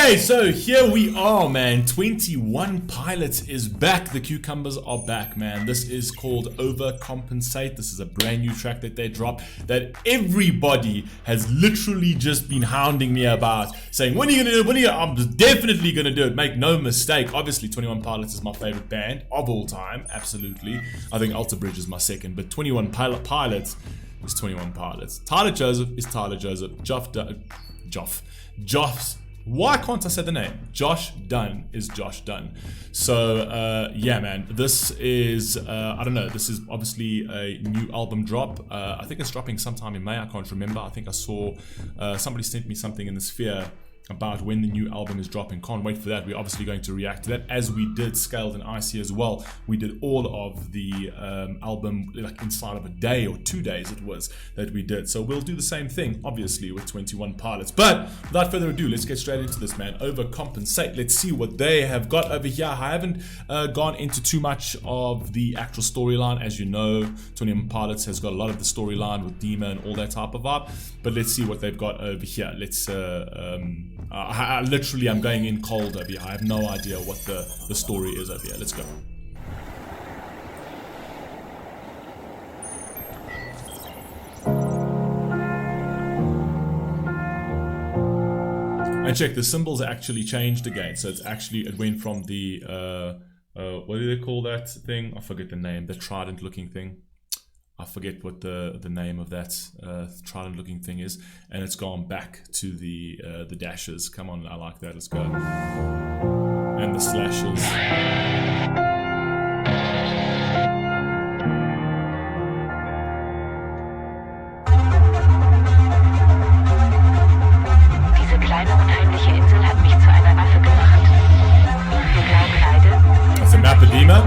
Okay, so here we are, man. 21 Pilots is back. The Cucumbers are back, man. This is called Overcompensate. This is a brand new track that they dropped that everybody has literally just been hounding me about, saying, when are you gonna do it? When are you? I'm definitely gonna do it. Make no mistake. Obviously, 21 Pilots is my favorite band of all time. Absolutely. I think Alter Bridge is my second, but 21 Pilots is 21 Pilots. Tyler Joseph is Tyler Joseph. Why can't I say the name? Josh Dunn is Josh Dunn. So yeah, man, this is I don't know, this is obviously a new album drop. I think it's dropping sometime in May. I can't remember. I think I saw somebody sent me something in the sphere about when the new album is dropping. Can't wait for that. We're obviously going to react to that, as we did Scaled and Icy as well. We did all of the album like inside of a day or 2 days it was that we did. So we'll do the same thing obviously with 21 Pilots. But without further ado, let's get straight into this, man. Overcompensate. Let's see what they have got over here. I haven't gone into too much of the actual storyline. As you know, 21 Pilots has got a lot of the storyline with Dima and all that type of vibe. But let's see what they've got over here. Let's literally, I'm going in cold over here. I have no idea what the story is over here. Let's go. And check, the symbols actually changed again. So it's actually, it went from the, what do they call that thing? I forget the name, the trident looking thing. I forget what the name of that trident looking thing is, and it's gone back to the dashes. Come on, I like that. Let's go. And the slashes. Diese kleine unheimliche Insel hat mich zu einer Waffe gemacht. Wir bleiben beide. That's a map of Dima.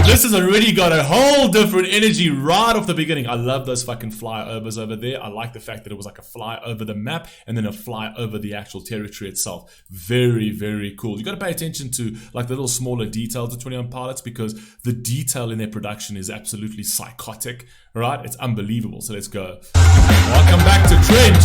This has already got a whole different energy right off the beginning. I love those fucking flyovers over there. I like the fact that it was like a fly over the map and then a fly over the actual territory itself. Very, very cool. You got to pay attention to like the little smaller details of 21 Pilots, because the detail in their production is absolutely psychotic, right? It's unbelievable. So let's go. Welcome back to Trench.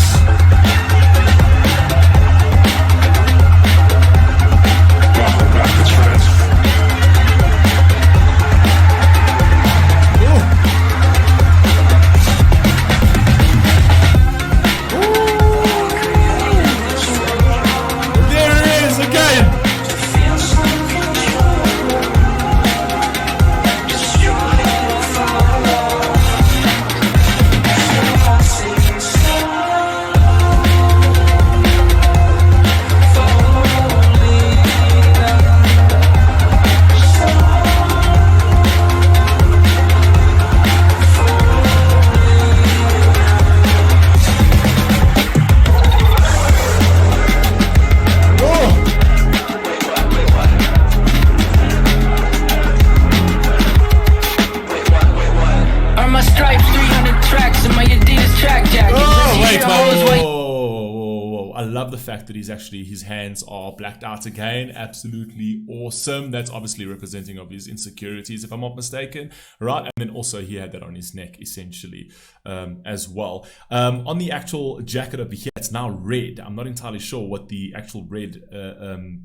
The fact that his hands are blacked out again, absolutely awesome. That's obviously representing of his insecurities, if I'm not mistaken, right? And then also he had that on his neck essentially as well. On the actual jacket over here, it's now red. I'm not entirely sure what the actual red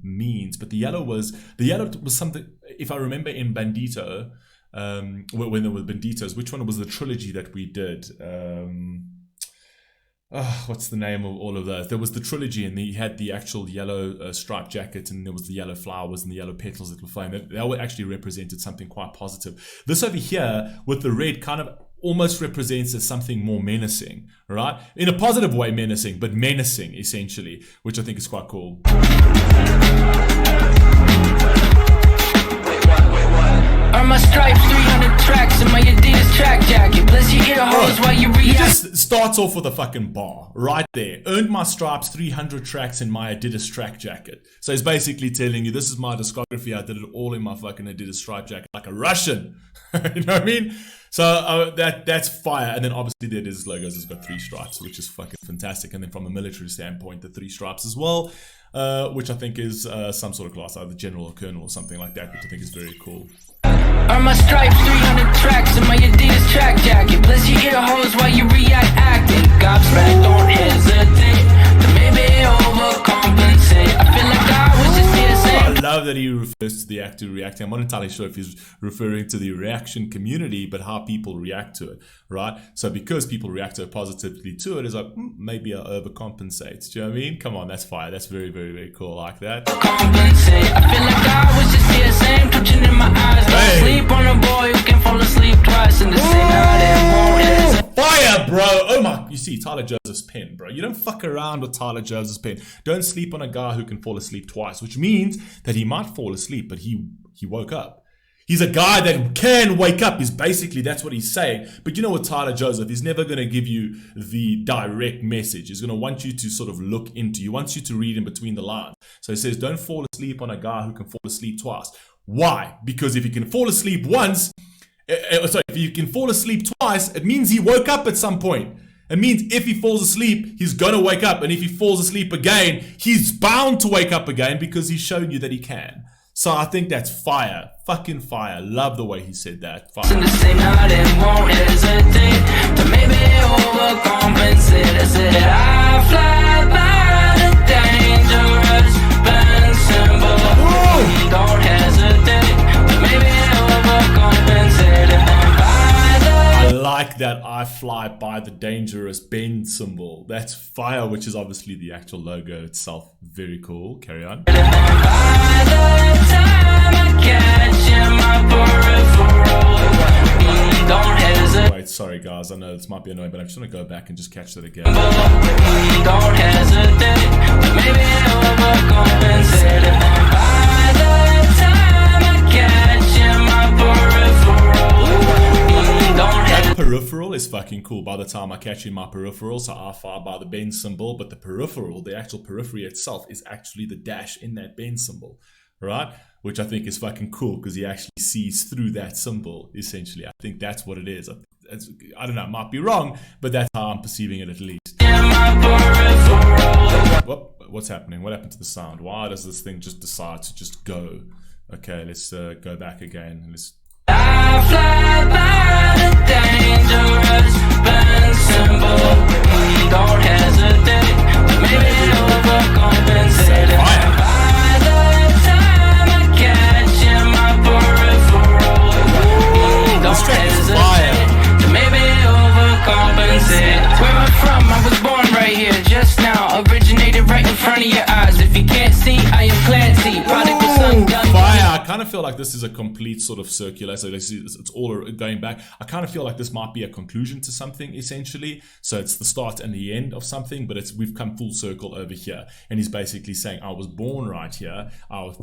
means, but the yellow was something, if I remember, in Bandito, when there were Banditos. Which one was the trilogy that we did? What's the name of all of those? There was the trilogy, and he had the actual yellow striped jacket, and there was the yellow flowers and the yellow petals that were flying. That actually represented something quite positive. This over here with the red kind of almost represents as something more menacing, right? In a positive way, menacing, but menacing essentially, which I think is quite cool. Are my stripes 300 tracks in my Adidas track jacket? Bless your ear holes while you He react. just starts off with a fucking bar right there. Earned my stripes 300 tracks in my Adidas track jacket. So he's basically telling you, this is my discography. I did it all in my fucking Adidas stripe jacket like a Russian. You know what I mean? So that's fire. And then obviously the Adidas logos has got 3 stripes, which is fucking fantastic. And then from a military standpoint, the 3 stripes as well, which I think is some sort of class, either general or colonel or something like that, which I think is very cool. Are my stripes 300 tracks in my Adidas track jacket? Bless your ear holes while you react acting. Gobsmacked, don't hesitate to maybe overcompensate. I feel like I was just here saying. I love that he refers to the actor reacting. I'm not entirely sure if he's referring to the reaction community, but how people react to it, right? So because people react so positively to it, it's like, maybe I overcompensate. Do you know what I mean? Come on, that's fire. That's very, very, very cool. I like that. Compensate. I feel like I was just here saying, twitching in my eyes. Don't sleep on a boy who can fall asleep twice in the same night and won't hesitate. Fire, bro. Oh my, you see Tyler Joseph's pen, bro. You don't fuck around with Tyler Joseph's pen. Don't sleep on a guy who can fall asleep twice, which means that he might fall asleep, but he woke up. He's a guy that can wake up, is basically, that's what he's saying. But you know what, Tyler Joseph, he's never going to give you the direct message. He's going to want you to sort of look into, he wants you to read in between the lines. So he says, don't fall asleep on a guy who can fall asleep twice. Why? Because if he can fall asleep once, if you can fall asleep twice, it means he woke up at some point. It means if he falls asleep, he's going to wake up. And if he falls asleep again, he's bound to wake up again because he's shown you that he can. So I think that's fire. Fucking fire. Love the way he said that. Fire. In the same night and won't hesitate to maybe overcompensate. I said I fly by the dangerous band symbol. Don't hesitate to maybe overcompensate. And then by the I like that I fly by the dangerous bend symbol. That's fire, which is obviously the actual logo itself. Very cool. Carry on. by the time I catch in my peripheral, don't hesitate. Wait, sorry guys. I know this might be annoying, but I'm just going to go back and just catch that again. Don't hesitate, maybe overcompensate. And then by the time I catch in my peripheral, don't hesitate. Peripheral is fucking cool. By the time I catch in my peripheral, so I fly by the bend symbol, but the peripheral, the actual periphery itself, is actually the dash in that bend symbol, right? Which I think is fucking cool because he actually sees through that symbol, essentially. I think that's what it is. I don't know, I might be wrong, but that's how I'm perceiving it at least. What's happening? What happened to the sound? Why does this thing just decide to just go? Okay, let's go back again. Let's. I fly by the dangerous band symbol. Don't hesitate, maybe overcompensate. And by the time I catch in my peripheral, don't hesitate, maybe overcompensate. Where I'm from, I was born right here, just now. Originated right in front of your eyes. If you can't see, I am Clancy. Prodigal son, done. Fire! I kind of feel like this is a complete sort of circular, so it's all going back. I kind of feel like this might be a conclusion to something, essentially. So it's the start and the end of something, but we've come full circle over here. And he's basically saying, I was born right here. I was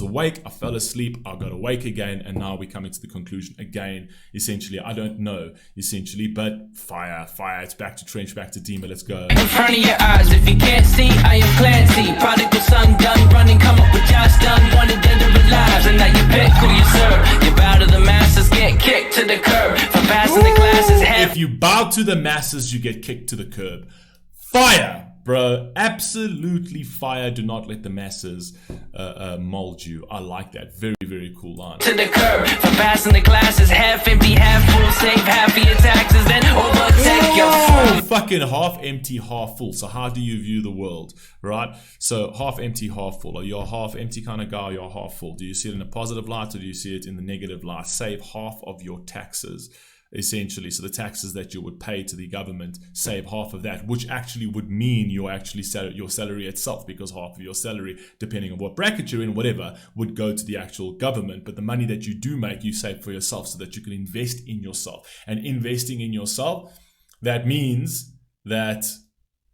awake, I fell asleep, I got awake again, and now we're coming to the conclusion again, essentially. I don't know, essentially, but fire, it's back to trench, back to Dima, let's go. In front of your eyes, if you can't see, I am Clancy. Prodigal son, done running, come up with Josh done. Wanted dead or alive, and now you pick who you serve. You bow to the masses, get kicked to the curb. For passing the classes, if you bow to the masses, you get kicked to the curb. Fire, bro. Absolutely fire. Do not let the masses mold you. I like that. Very, very cool line. To the curb. For passing the classes, half empty, half full. Save half of your taxes, then overtake your fool. Fucking half empty, half full. So how do you view the world, right? So half empty, half full. Are you a half empty kind of guy or you're half full? Do you see it in a positive light or do you see it in the negative light? Save half of your taxes, essentially. So the taxes that you would pay to the government, save half of that, which actually would mean your salary itself, because half of your salary, depending on what bracket you're in, whatever, would go to the actual government. But the money that you do make, you save for yourself so that you can invest in yourself. And investing in yourself, that means that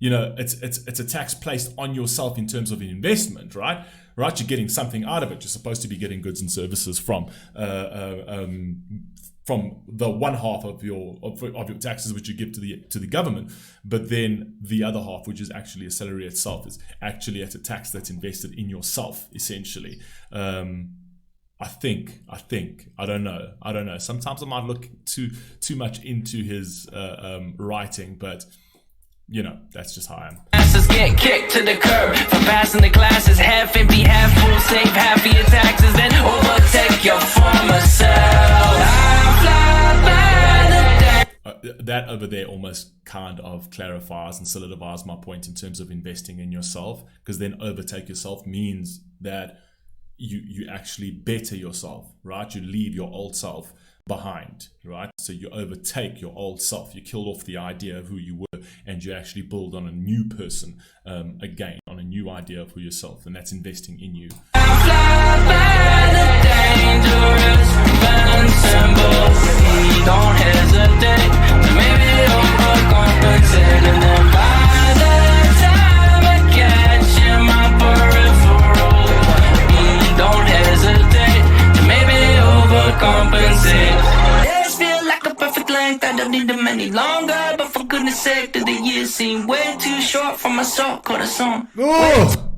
you know, it's a tax placed on yourself in terms of an investment, right? Right, you're getting something out of it. You're supposed to be getting goods and services from the one half of your taxes which you give to the government, but then the other half, which is actually a salary itself, is actually at a tax that's invested in yourself, essentially. I don't know. Sometimes I might look too much into his writing, but you know, that's just how I am. Asses get kicked to the curb for passing the classes. Half empty, half full, save half of your taxes, then overtake your former self. I fly by the day. That over there almost kind of clarifies and solidifies my point in terms of investing in yourself, because then overtake yourself means that you actually better yourself, right? You leave your old self behind, right? So you overtake your old self. You kill off the idea of who you were, and you actually build on a new person again, on a new idea of who yourself, and that's investing in you. Don't hesitate to maybe overcompensate, and then by the time I catch you in my peripheral, don't hesitate to maybe overcompensate. Days feel like a perfect length, I don't need them any longer, but for goodness sake, do the years seem way too short for my soul, corazón.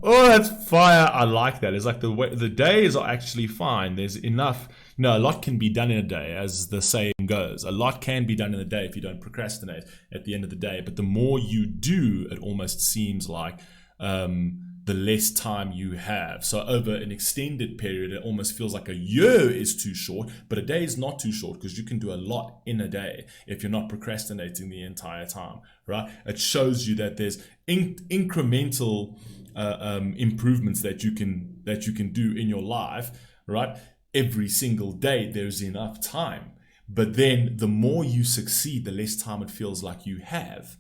Oh, that's fire. I like that. It's like the days are actually fine. There's enough. No, a lot can be done in a day, as the saying goes. A lot can be done in a day if you don't procrastinate at the end of the day. But the more you do, it almost seems like the less time you have. So over an extended period, it almost feels like a year is too short, but a day is not too short, because you can do a lot in a day if you're not procrastinating the entire time, right? It shows you that there's incremental improvements that you can do in your life, right? Every single day there's enough time, but then the more you succeed, the less time it feels like you have.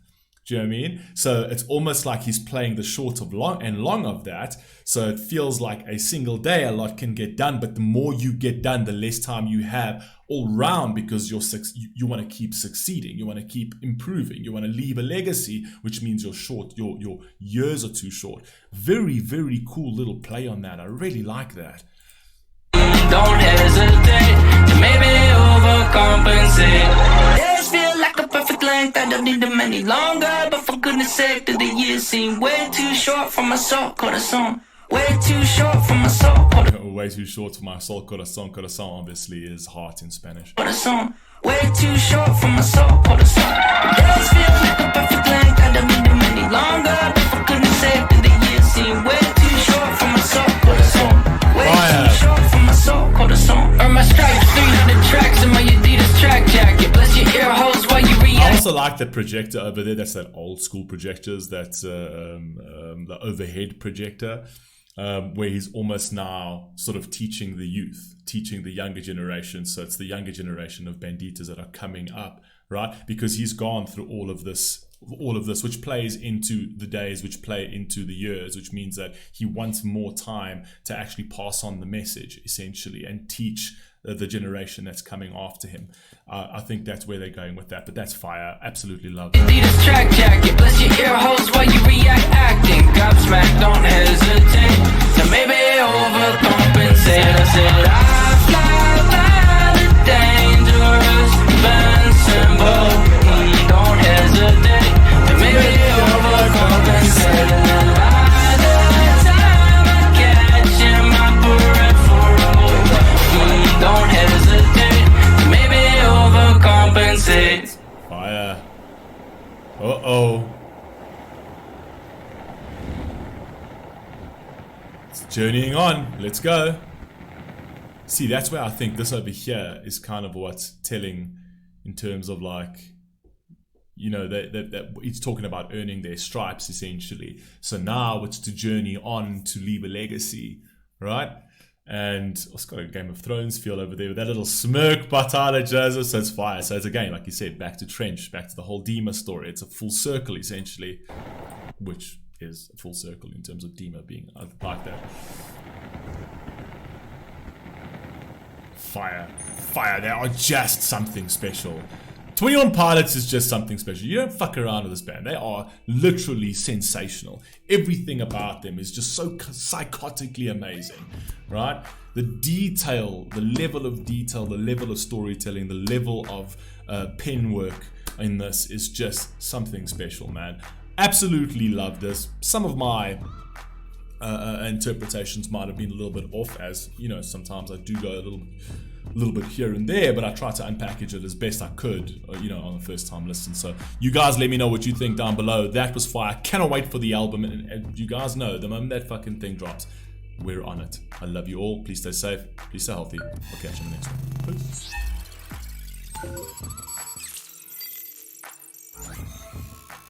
Do you know what I mean? So it's almost like he's playing the short of long of that. So it feels like a single day, a lot can get done, but the more you get done, the less time you have all round, because you want to keep succeeding, you want to keep improving, you want to leave a legacy, which means your years are too short. Very, very cool little play on that. I really like that. Don't hesitate to maybe overcompensate. Days feel like a perfect length, I don't need them any longer, but for goodness sake, do the years seem way too short for my soul, corazón. Way too short for my soul, corazón. Way too short for my soul, corazón. Corazón obviously is heart in Spanish. Corazón. Way too short for my soul, corazón. Days feel like a perfect length, I don't need them any longer, but for goodness sake, do the years seem way too short for my soul, corazón. Way too short for my soul, corazón. Earn my stripes, 300 tracks in my Adidas track jacket. Bless your ear holes while you react. I also like that projector over there. That's that old school projectors. That's the overhead projector, where he's almost now sort of teaching the youth, teaching the younger generation. So it's the younger generation of banditas that are coming up, right? Because he's gone through all of this, which plays into the days, which play into the years, which means that he wants more time to actually pass on the message, essentially, and teach the generation that's coming after him. I think that's where they're going with that, but that's fire. Absolutely love it. Adidas track jacket, bless your ear holes while you react acting. Gobsmack, don't hesitate to maybe overcompensate. I said I fly by the dangerous band symbol. Don't hesitate to maybe overcompensate. And then by the time I catch in my peripheral, don't hesitate to maybe overcompensate. Fire. Uh-oh. It's journeying on. Let's go. See, that's where I think this over here is kind of what's telling in terms of like, you know, that he's talking about earning their stripes, essentially. So now it's to journey on to leave a legacy, right? And it's got a Game of Thrones feel over there with that little smirk, Batala Joseph. So it's fire. So it's again, like you said, back to Trench, back to the whole Dima story. It's a full circle, essentially, which is a full circle in terms of Dima being like that. Fire. Fire. They are just something special. 21 Pilots is just something special. You don't fuck around with this band. They are literally sensational. Everything about them is just so psychotically amazing, right? The detail, the level of detail, the level of storytelling, the level of pen work in this is just something special, man. Absolutely love this. Some of my interpretations might have been a little bit off, as you know, sometimes I do go a little bit here and there, but I try to unpackage it as best I could, you know, on the first time listen. So you guys let me know what you think down below. That was fire. Cannot wait for the album, and you guys know the moment that fucking thing drops, we're on it. I love you all. Please stay safe. Please stay healthy. I'll catch you in the next one. Peace.